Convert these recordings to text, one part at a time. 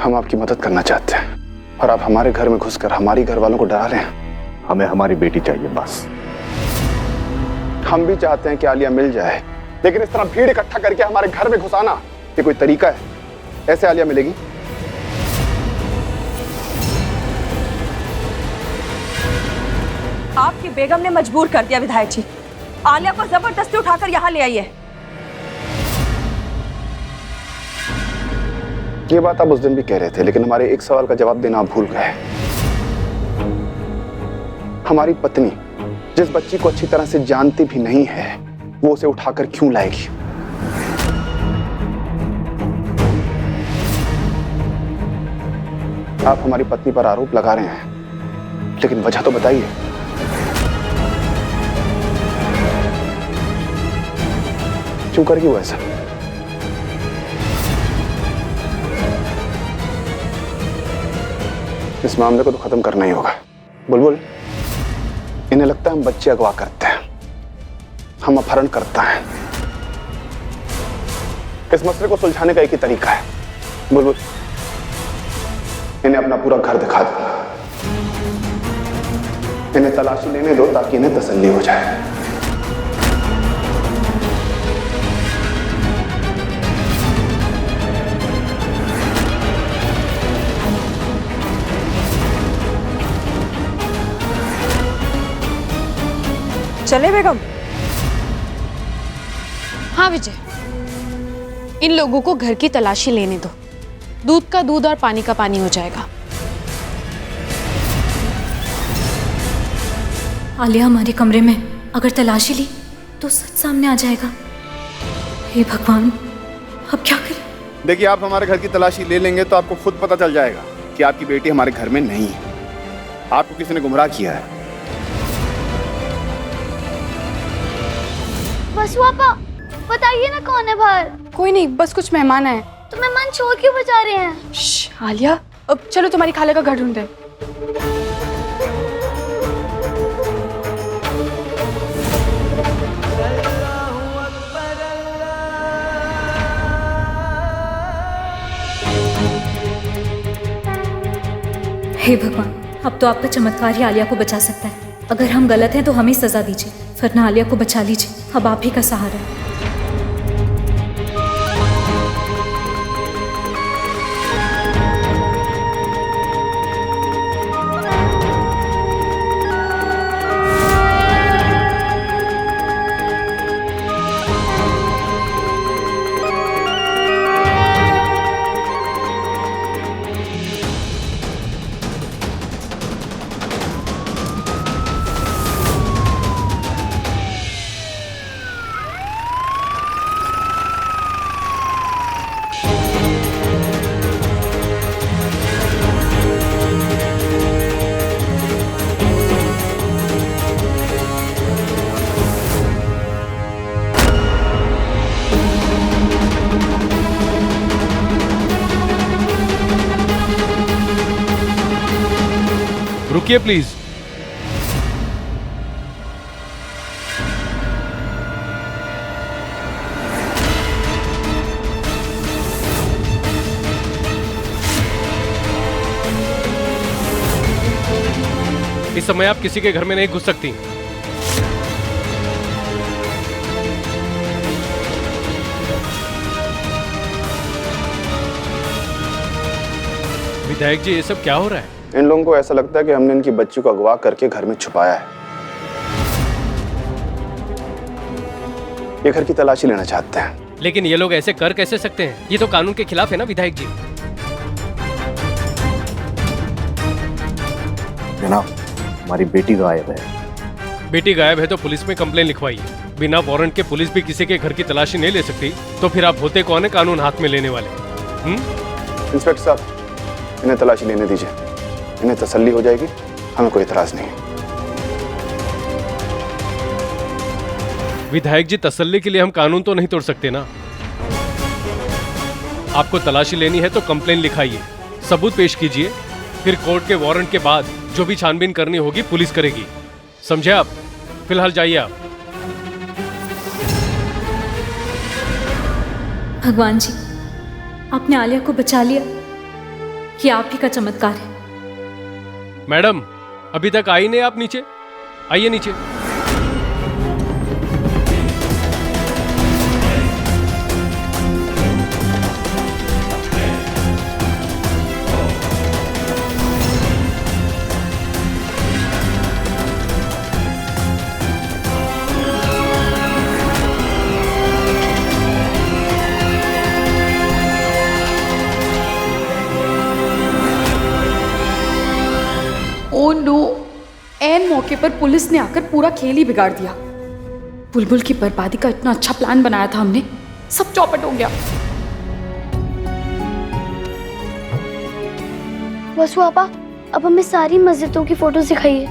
हम आपकी मदद करना चाहते हैं और आप हमारे घर में घुसकर हमारी घर वालों को डरा रहे हैं। हमें हमारी बेटी चाहिए बस। हम भी चाहते हैं कि आलिया मिल जाए, लेकिन इस तरह भीड़ इकट्ठा करके हमारे घर में घुसाना ये कोई तरीका है? ऐसे आलिया मिलेगी? आपकी बेगम ने मजबूर कर दिया विधायक जी, आलिया को जबरदस्ती उठाकर यहाँ ले आई है। ये बात आप उस दिन भी कह रहे थे, लेकिन हमारे एक सवाल का जवाब देना आप भूल गए। हमारी पत्नी जिस बच्ची को अच्छी तरह से जानती भी नहीं है, वो उसे उठाकर क्यों लाएगी? आप हमारी पत्नी पर आरोप लगा रहे हैं, लेकिन वजह तो बताइए। क्यों करेगी वो ऐसा? इस मामले को तो खत्म करना ही होगा। बुलबुल, इन्हें लगता है हम बच्चे अगवा करते हैं, हम अपहरण करते हैं। इस मसले को सुलझाने का एक ही तरीका है। बुलबुल, इन्हें अपना पूरा घर दिखा दो, इन्हें तलाशी लेने दो ताकि इन्हें तसल्ली हो जाए। चले बेगम? हाँ विजय, इन लोगों को घर की तलाशी लेने दो। दूध का दूध और पानी का पानी हो जाएगा। आलिया हमारे कमरे में अगर तलाशी ली तो सच सामने आ जाएगा। हे भगवान, अब क्या करें? देखिए, आप हमारे घर की तलाशी ले लेंगे तो आपको खुद पता चल जाएगा कि आपकी बेटी हमारे घर में नहीं है। आपको किसी ने गुमराह किया है। बस पापा, बताइए ना कौन है बाहर? कोई नहीं, बस कुछ मेहमान आए। तो मेहमान शोर क्यों बजा रहे हैं? आलिया, अब चलो तुम्हारी खाले का घर ढूंढते। हे भगवान, अब तो आपका चमत्कार ही आलिया को बचा सकता है। अगर हम गलत हैं तो हमें सजा दीजिए, वरना आलिया को बचा लीजिए। अब आप ही का सहारा है। रुकिए प्लीज। इस समय आप किसी के घर में नहीं घुस सकती। विधायक जी, ये सब क्या हो रहा है? इन लोगों को ऐसा लगता है कि हमने इनकी बच्ची को अगवा करके घर में छुपाया है। ये घर की तलाशी लेना चाहते हैं। लेकिन ये लोग ऐसे कर कैसे सकते हैं? ये तो कानून के खिलाफ है ना विधायक जी। जनाब, हमारी बेटी गायब है। बेटी गायब है तो पुलिस में कंप्लेन लिखवाइए। बिना वारंट के पुलिस भी किसी के घर की तलाशी नहीं ले सकती, तो फिर आप होते कौन है कानून हाथ में लेने वाले? इंस्पेक्टर साहब, इन्हें तलाशी लेने दीजिए, इन्हें तसल्ली हो जाएगी। हमें कोई इतराज नहीं है। विधायक जी, तसल्ली के लिए हम कानून तो नहीं तोड़ सकते ना। आपको तलाशी लेनी है तो कंप्लेन लिखाइए, सबूत पेश कीजिए, फिर कोर्ट के वारंट के बाद जो भी छानबीन करनी होगी पुलिस करेगी। समझे आप? फिलहाल जाइए आप। भगवान जी, आपने आलिया को बचा लिया, ये आप ही का चमत्कार है। मैडम, अभी तक आई नहीं आप नीचे? आइए नीचे। ओ नो, ऐन मौके पर पुलिस ने आकर पूरा खेल ही बिगाड़ दिया। बुलबुल की बर्बादी का इतना अच्छा प्लान बनाया था हमने, सब चौपट हो गया। वसु आपा, अब हमें सारी मस्जिदों की फोटोज दिखाइए।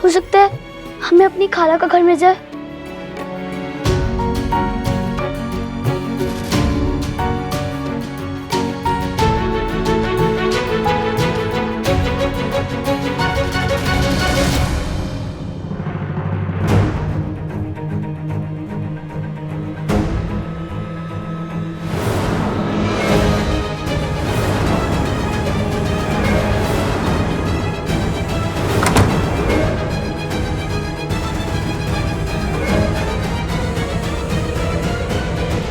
हो सकता है हमें अपनी खाला का घर मिल जाए।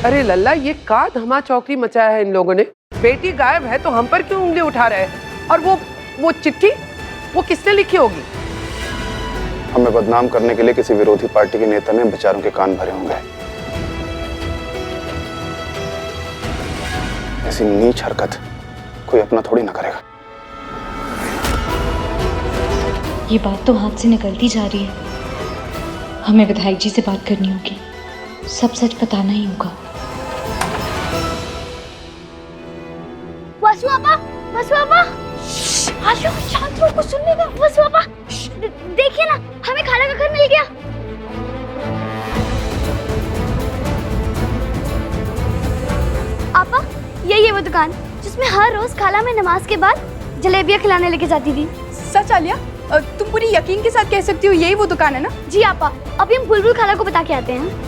अरे लल्ला, ये का धमा चौकड़ी मचाया है इन लोगों ने। बेटी गायब है तो हम पर क्यों उंगली उठा रहे हैं? और वो चिट्ठी, वो किसने लिखी होगी? हमें बदनाम करने के लिए किसी विरोधी पार्टी के नेता ने बेचारों के कान भरे होंगे। ऐसी नीच हरकत कोई अपना थोड़ी ना करेगा। ये बात तो हाथ से निकलती जा रही है। हमें विधायक जी से बात करनी होगी, सब सच बताना ही होगा। वसु आपा, वसु आपा, आशु शांत रहो, कुछ सुन लेगा। वसु आपा, देखिए ना, हमें खाला का घर मिल गया। आपा, यही है वो दुकान जिसमें हर रोज खाला में नमाज के बाद जलेबियां खिलाने लेके जाती थी। सच आलिया, तुम पूरी यकीन के साथ कह सकती हो यही वो दुकान है ना? जी आपा, अभी हम बुलबुल खाला को बता के आते हैं।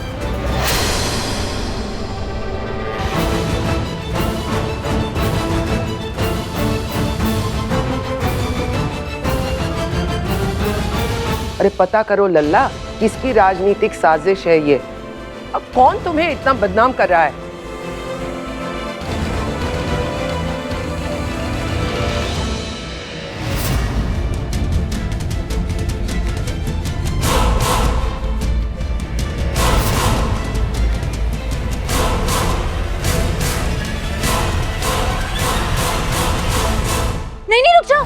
अरे पता करो लल्ला, किसकी राजनीतिक साजिश है ये? अब कौन तुम्हें इतना बदनाम कर रहा है? नहीं नहीं, रुक जाओ।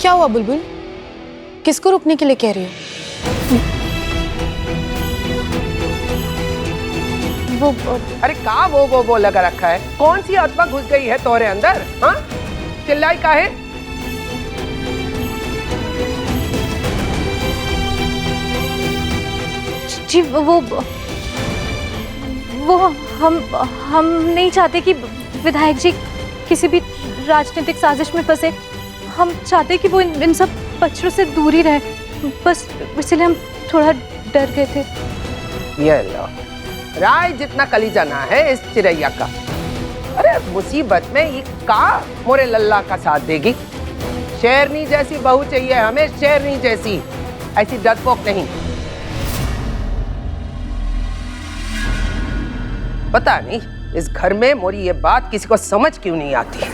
क्या हुआ बुलबुल, किसको रुकने के लिए कह रही हो? अरे का वो लगा रखा है? कौन सी अथवा घुस गई है तोरे अंदर? हाँ, चिल्लाई का है? जी वो हम नहीं चाहते कि विधायक जी किसी भी राजनीतिक साजिश में फंसे। हम चाहते कि वो इन सब बच्चों से दूर ही रहे, बस इसलिए हम थोड़ा डर गए थे। ये लो, राय जितना कलीजा ना है इस चिड़ैया का। अरे मुसीबत में ये का मोरे लल्ला का साथ देगी? शेरनी जैसी बहू चाहिए हमें, शेरनी जैसी, ऐसी डरपोक नहीं। पता नहीं इस घर में मोरी ये बात किसी को समझ क्यों नहीं आती।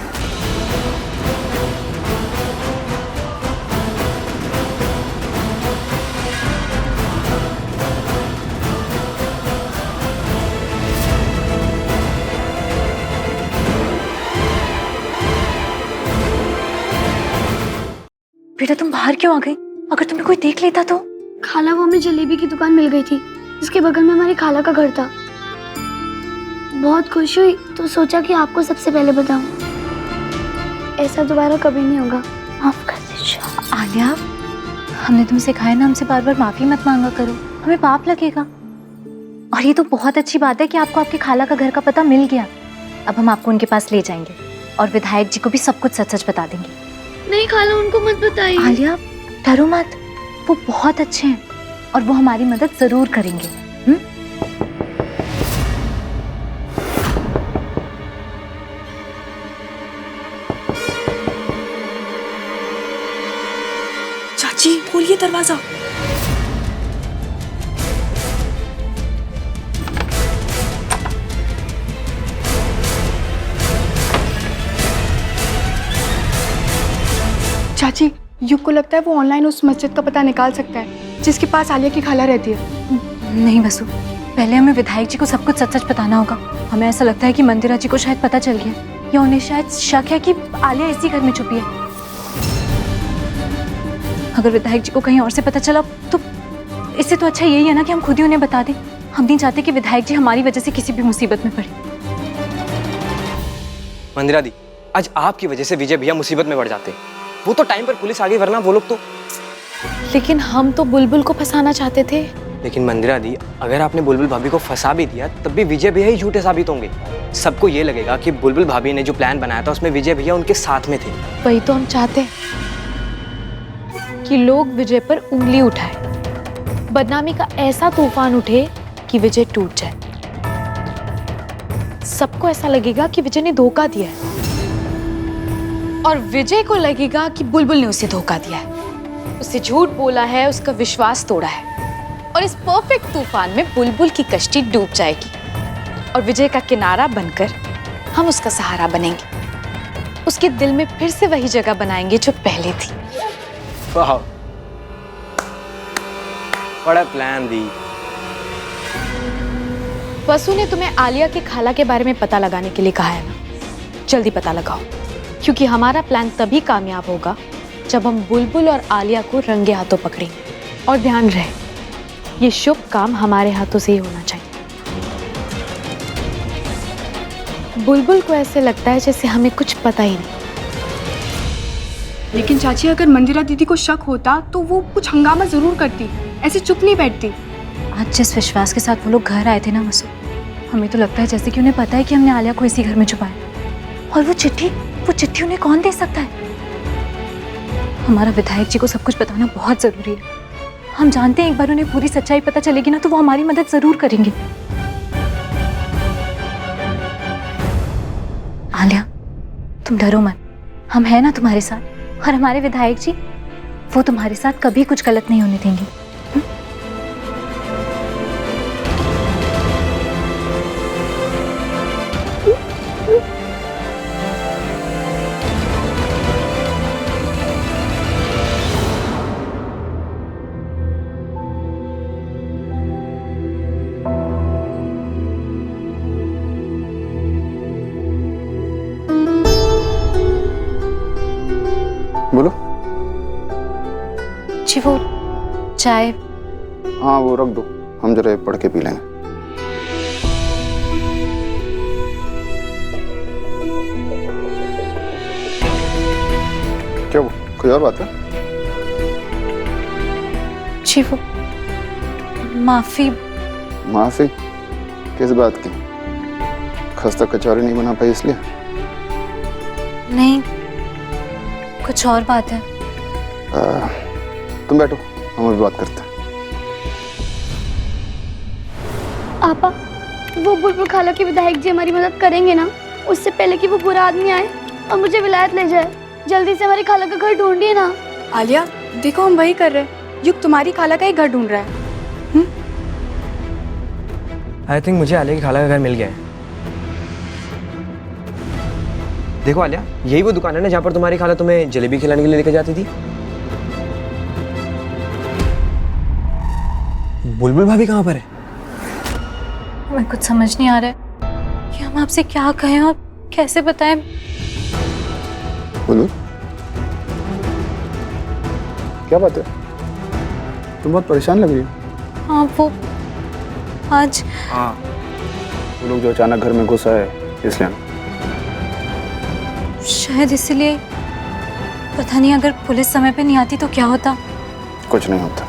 बाहर क्यों आ गई? अगर तुम्हें कोई देख लेता तो? खाला वो हमें जलेबी की दुकान मिल गई थी, इसके बगल में हमारी खाला का घर था। बहुत खुश हुई तो सोचा कि आपको सबसे पहले बताऊं। ऐसा दोबारा कभी नहीं होगा, माफ कर दीजिए। आलिया, हमने तुम्हें सिखाया ना, हमसे बार बार माफी मत मांगा करो, हमें पाप लगेगा। और ये तो बहुत अच्छी बात है कि आपको आपके खाला का घर का पता मिल गया। अब हम आपको उनके पास ले जाएंगे और विधायक जी को भी सब कुछ सच सच बता देंगे। नहीं खाला, उनको मत बताइए। आलिया, डरो मत, वो बहुत अच्छे हैं और वो हमारी मदद जरूर करेंगे। चाची खोलिए दरवाजा। चाची, युग को लगता है वो ऑनलाइन उस मस्जिद का पता निकाल सकता है जिसके पास आलिया की खाला रहती है। नहीं वसु, पहले हमें विधायक जी को सब कुछ सच सच बताना होगा। हमें ऐसा लगता है कि मंदिरा जी को शायद पता चल गया, या उन्हें शायद शक है कि आलिया इसी घर में छुपी है। अगर विधायक जी को कहीं और से पता चला तो इससे तो अच्छा यही है ना कि हम खुद ही उन्हें बता दें। हम नहीं चाहते कि विधायक जी हमारी वजह से किसी भी मुसीबत में पड़े। मंदिरा दी, आज आपकी वजह से विजय भैया मुसीबत में पड़ जाते। वो तो टाइम पर पुलिस आ गई, वरना वो लोग तो। लेकिन हम तो बुलबुल को फंसाना चाहते थे। लेकिन मंदिरा दी, अगर आपने बुलबुल भाभी को फंसा भी दिया तब भी विजय भैया ही झूठे साबित होंगे। सबको ये लगेगा कि बुलबुल भाभी ने जो प्लान बनाया था उसमें विजय भैया उनके साथ में थे। वही तो हम चाहते हैं कि लोग विजय पर उंगली उठाए, बदनामी का ऐसा तूफान उठे कि विजय टूट जाए। सबको ऐसा लगेगा कि विजय ने धोखा दिया है और विजय को लगेगा कि बुलबुल ने उसे धोखा दिया है, उसे झूठ बोला है, उसका विश्वास तोड़ा है। और इस परफेक्ट तूफान में बुलबुल की कश्ती डूब जाएगी और विजय का किनारा बनकर हम उसका सहारा बनेंगे। उसके दिल में फिर से वही जगह बनाएंगे जो पहले थी। वाह, बड़ा प्लान दी। वसु ने तुम्हें आलिया के खाला के बारे में पता लगाने के लिए कहा है ना? जल्दी पता लगाओ, क्योंकि हमारा प्लान तभी कामयाब होगा जब हम बुलबुल और आलिया को रंगे हाथों पकड़ेंगे। और ध्यान रहे, ये शुभ काम हमारे हाथों से ही होना चाहिए। बुलबुल को ऐसे लगता है जैसे हमें कुछ पता ही नहीं। लेकिन चाची, अगर मंदिरा दीदी को शक होता तो वो कुछ हंगामा जरूर करती, ऐसे चुप नहीं बैठती। आज जिस विश्वास के साथ वो लोग घर आए थे ना वसु, हमें तो लगता है जैसे कि उन्हें पता है कि हमने आलिया को इसी घर में छुपाया। और वो चिट्ठी उन्हें कौन दे सकता है? हमारा विधायक जी को सब कुछ बताना बहुत जरूरी है। हम जानते हैं एक बार उन्हें पूरी सच्चाई पता चलेगी ना तो वो हमारी मदद जरूर करेंगे। आलिया, तुम डरो मत, हम हैं ना तुम्हारे साथ। और हमारे विधायक जी, वो तुम्हारे साथ कभी कुछ गलत नहीं होने देंगे। बोलो। जी वो चाय। हाँ वो रख दो, हम जरा पढ़ के पी लेंगे। क्या वो कोई और बात है? जी वो माफी। माफी किस बात की? खस्ता कचौरी नहीं बना पाई इसलिए? नहीं, कुछ और बात है। तुम बैठो, हम अभी बात करते हैं। आपा, वो बुलबुल खाला के विधायक जी हमारी मदद करेंगे ना? उससे पहले कि वो बुरा आदमी आए और मुझे विलायत ले जाए, जल्दी से हमारी खाला का घर ढूंढिए ना। आलिया देखो, हम वही कर रहे हैं। युग तुम्हारी खाला का ही घर ढूंढ रहा है। आई थिंक मुझे आलिया की खाला का घर मिल गया है। देखो आलिया, यही वो दुकान है ना जहाँ पर तुम्हारी खाला तुम्हें जलेबी खिलाने के लिए लेकर जाती थी। बुलबुल भाभी कहाँ पर है? हमें कुछ समझ नहीं आ रहा है कि हम आपसे क्या कहें और कैसे बताएं। बोलो। क्या बात है? तुम बहुत परेशान लग रही हो। हाँ वो आज वो लोग जो अचानक घर में घुस आए इसलिए। शायद इसलिए, पता नहीं, अगर पुलिस समय पे नहीं आती तो क्या होता। कुछ नहीं होता,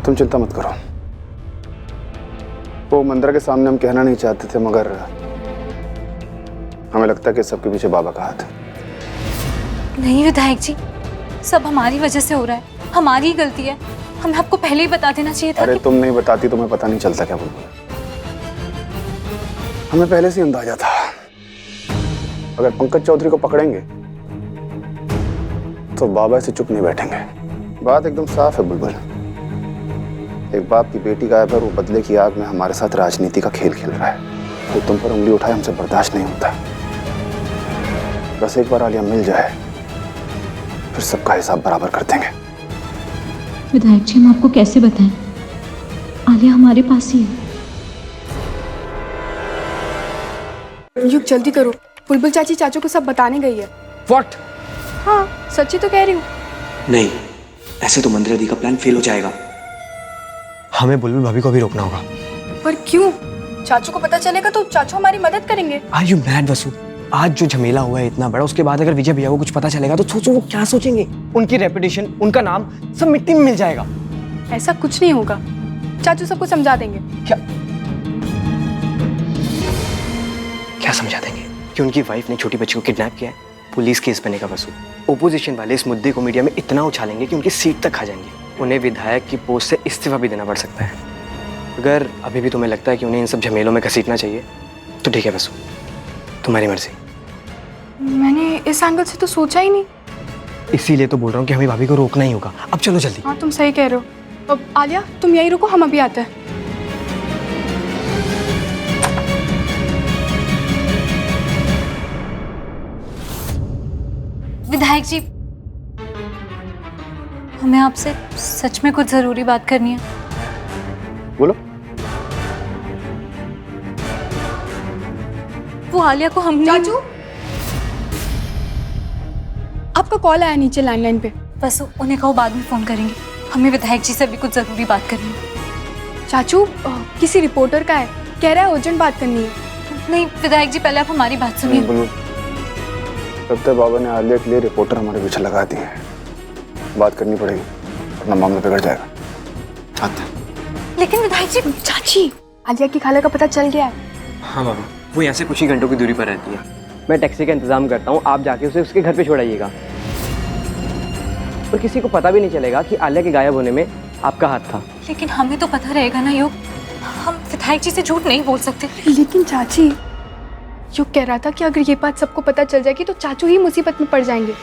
तुम चिंता मत करो। वो मंदिर के सामने हम कहना नहीं चाहते थे, मगर हमें लगता है कि सबके पीछे बाबा का हाथ है। नहीं विधायक जी, सब हमारी वजह से हो रहा है, हमारी ही गलती है। हमें आपको पहले ही बता देना चाहिए था। अरे तुम नहीं बताती तुम्हें पता नहीं चलता क्या बुलबुल? हमें पहले से अंदाजा था, अगर पंकज चौधरी को पकड़ेंगे तो बाबा ऐसे चुप नहीं बैठेंगे। बात एकदम साफ है बुलबुल, एक बाप की बेटी गायब है, वो बदले की आग में हमारे साथ राजनीति का खेल खेल रहा है। तो तुम पर उंगली उठाए हमसे बर्दाश्त नहीं होता। बस एक बार आलिया मिल जाए, फिर सबका हिसाब बराबर कर देंगे। विधायक जी, हम आपको कैसे बताएं? आलिया हमारे पास ही है। युग जल्दी करो, बुलबुल चाची चाचू को सब बताने गई है। व्हाट? हाँ सच्ची तो कह रही हूँ। नहीं, ऐसे तो मंदिरा दी का प्लान फेल हो जाएगा। हमें बुलबुल भाभी को भी रोकना होगा। पर क्यों? चाचू को पता चलेगा तो चाचू हमारी मदद करेंगे। आर यू मैड वसु? आज जो झमेला हुआ है इतना बड़ा, उसके बाद अगर विजय भैया को कुछ पता चलेगा तो सोचो वो क्या सोचेंगे। उनकी रेपुटेशन, उनका नाम सब मिट्टी में मिल जाएगा। ऐसा कुछ नहीं होगा, चाचू सबको समझा देंगे। क्या समझा देंगे? कि उनकी वाइफ ने छोटी बच्ची को किडनैप किया है, पुलिस केस बनेगा वसु। ओपोजिशन वाले इस मुद्दे को मीडिया में इतना उछालेंगे कि उनकी सीट तक खा जाएंगे। उन्हें विधायक की पोस्ट से इस्तीफा भी देना पड़ सकता है। अगर अभी भी तुम्हें लगता है कि उन्हें इन सब झमेलों में घसीटना चाहिए तो ठीक है वसु, तुम्हारी मर्जी। मैंने इस एंगल से तो सोचा ही नहीं। इसीलिए तो बोल रहा हूँ कि हमें भाभी को रोकना ही होगा। अब चलो जल्दी। हाँ तुम सही कह रहे हो। अब आलिया तुम यहीं रुको, हम अभी आते हैं। विधायक जी, हमें आपसे सच में कुछ जरूरी बात करनी है। बोलो। वो आलिया को हमने। चाचू, आपका कॉल आया नीचे लैंडलाइन पे। बस उन्हें कहो बाद में फोन करेंगे, हमें विधायक जी से भी कुछ जरूरी बात करनी है। चाचू किसी रिपोर्टर का है, कह रहा है अर्जेंट बात करनी है। नहीं विधायक जी, पहले आप हमारी बात सुनिए। तब तक बाबा ने आलिया के लिए रिपोर्टर हमारे पीछे लगा दिए हैं। बात करनी पड़ेगी, अपना मामला बिगड़ जाएगा। आते हैं। लेकिन विधायक जी। चाची, आलिया की खाला का पता चल गया है। हाँ बाबा, वो यहाँ से कुछ ही घंटों की दूरी पर रहती है। मैं टैक्सी का इंतजाम करता हूँ, आप जाके उसे उसके घर पे छोड़ाइएगा। और किसी को पता भी नहीं चलेगा कि आलिया के गायब होने में आपका हाथ था। लेकिन हमें तो पता रहेगा ना युग, हम विधायक जी से झूठ नहीं बोल सकते। लेकिन चाची, युग कह रहा था कि अगर ये बात सबको पता चल जाएगी तो चाचू ही मुसीबत में पड़ जाएंगे।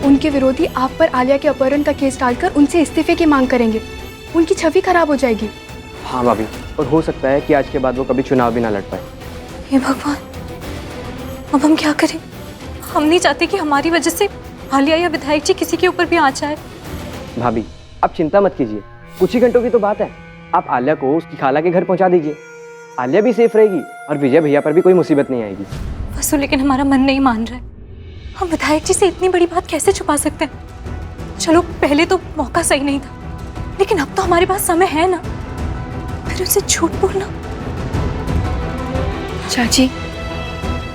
उनके विरोधी आप पर आलिया के अपहरण का केस डालकर उनसे इस्तीफे की मांग करेंगे। उनकी छवि खराब हो जाएगी। हाँ भाभी, और हो सकता है कि आज के बाद वो कभी चुनाव भी ना लड़ पाए। हे भगवान, अब हम क्या करें? हम नहीं चाहते कि हमारी वजह से आलिया या विधायक जी किसी के ऊपर भी आ जाए। भाभी आप चिंता मत कीजिए, कुछ ही घंटों की तो बात है। आप आलिया को उसकी खाला के घर पहुंचा दीजिए, आलिया भी सेफ रहेगी और विजय भैया पर भी कोई मुसीबत नहीं आएगी। वसु, लेकिन हमारा मन नहीं मान रहा है। हम विधायक जी से इतनी बड़ी बात कैसे छुपा सकते हैं? चलो पहले तो मौका सही नहीं था, लेकिन अब तो हमारे पास समय है ना, फिर उसे झूठ बोलना। चाची,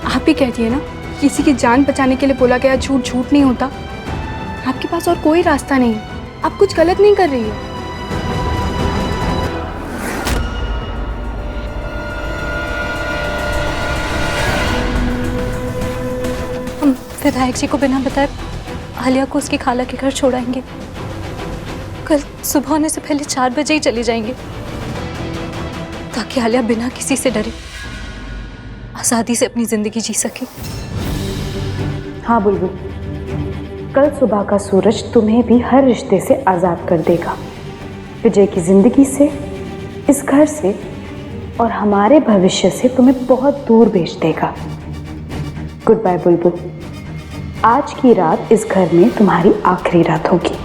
आप ही कहती है ना, किसी की जान बचाने के लिए बोला गया झूठ झूठ नहीं होता। आपके पास और कोई रास्ता नहीं है, आप कुछ गलत नहीं कर रही है। हम विधायक जी को बिना बताए आलिया को उसकी खाला के घर छोड़ाएंगे। कल सुबह होने से पहले 4 बजे ही चले जाएंगे, ताकि आलिया बिना किसी से डरे आज़ादी से अपनी जिंदगी जी सके। हाँ बुलबुल, कल सुबह का सूरज तुम्हें भी हर रिश्ते से आज़ाद कर देगा। विजय की जिंदगी से, इस घर से और हमारे भविष्य से तुम्हें बहुत दूर भेज देगा। गुड बाय बुलबुल, आज की रात इस घर में तुम्हारी आखिरी रात होगी।